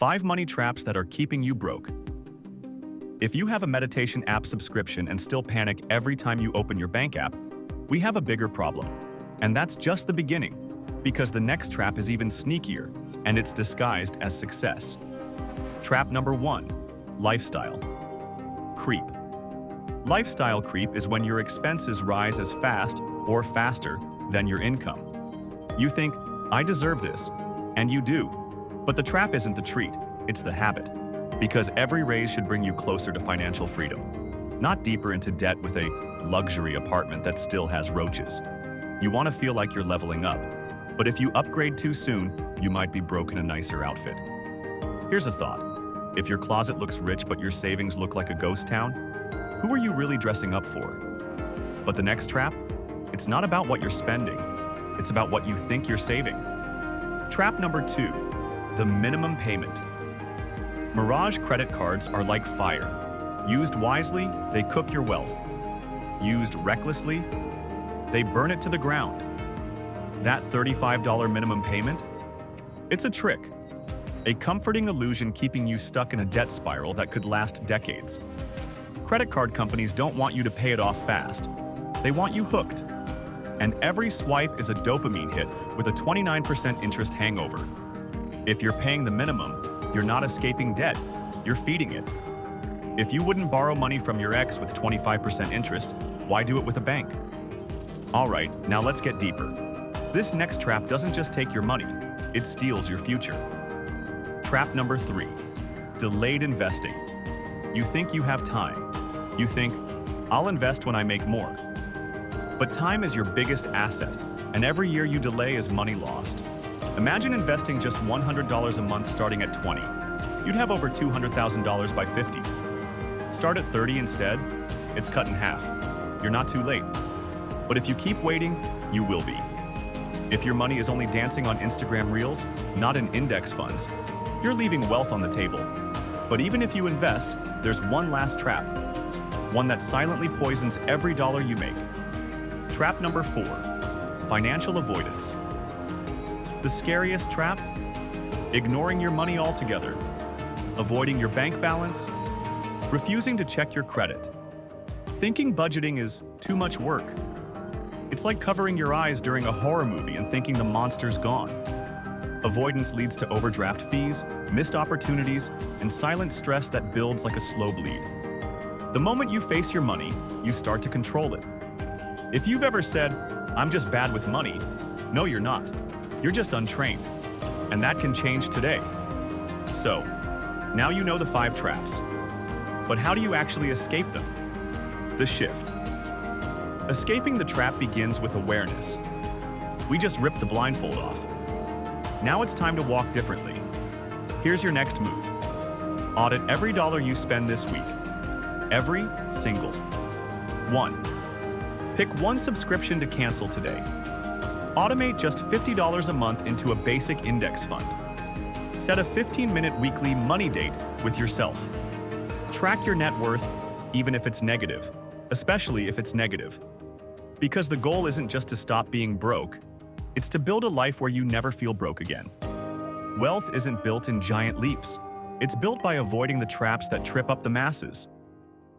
5 money traps that are keeping you broke. If you have a meditation app subscription and still panic every time you open your bank app, we have a bigger problem. And that's just the beginning, because the next trap is even sneakier, and it's disguised as success. Trap number 1, lifestyle creep. Lifestyle creep is when your expenses rise as fast or faster than your income. You think, I deserve this, and you do. But the trap isn't the treat, it's the habit. Because every raise should bring you closer to financial freedom, not deeper into debt with a luxury apartment that still has roaches. You want to feel like you're leveling up, but if you upgrade too soon, you might be broke in a nicer outfit. Here's a thought. If your closet looks rich but your savings look like a ghost town, who are you really dressing up for? But the next trap? It's not about what you're spending, it's about what you think you're saving. Trap number 2, the minimum payment. Mirage credit cards are like fire. Used wisely, they cook your wealth. Used recklessly, they burn it to the ground. That $35 minimum payment? It's a trick. A comforting illusion keeping you stuck in a debt spiral that could last decades. Credit card companies don't want you to pay it off fast. They want you hooked. And every swipe is a dopamine hit with a 29% interest hangover. If you're paying the minimum, you're not escaping debt, you're feeding it. If you wouldn't borrow money from your ex with 25% interest, why do it with a bank? All right, now let's get deeper. This next trap doesn't just take your money, it steals your future. Trap number 3, delayed investing. You think you have time. You think, I'll invest when I make more. But time is your biggest asset, and every year you delay is money lost. Imagine investing just $100 a month starting at 20. You'd have over $200,000 by 50. Start at 30 instead, it's cut in half. You're not too late. But if you keep waiting, you will be. If your money is only dancing on Instagram Reels, not in index funds, you're leaving wealth on the table. But even if you invest, there's one last trap. One that silently poisons every dollar you make. Trap number 4, financial avoidance. The scariest trap? Ignoring your money altogether. Avoiding your bank balance. Refusing to check your credit. Thinking budgeting is too much work. It's like covering your eyes during a horror movie and thinking the monster's gone. Avoidance leads to overdraft fees, missed opportunities, and silent stress that builds like a slow bleed. The moment you face your money, you start to control it. If you've ever said, I'm just bad with money, no, you're not. You're just untrained. And that can change today. So, now you know the 5 traps. But how do you actually escape them? The shift. Escaping the trap begins with awareness. We just ripped the blindfold off. Now it's time to walk differently. Here's your next move. Audit every dollar you spend this week. Every single one. Pick one subscription to cancel today. Automate just $50 a month into a basic index fund. Set a 15-minute weekly money date with yourself. Track your net worth, even if it's negative, especially if it's negative. Because the goal isn't just to stop being broke, it's to build a life where you never feel broke again. Wealth isn't built in giant leaps. It's built by avoiding the traps that trip up the masses.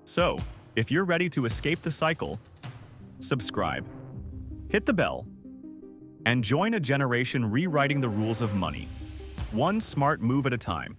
So, if you're ready to escape the cycle, subscribe, hit the bell, and join a generation rewriting the rules of money, one smart move at a time.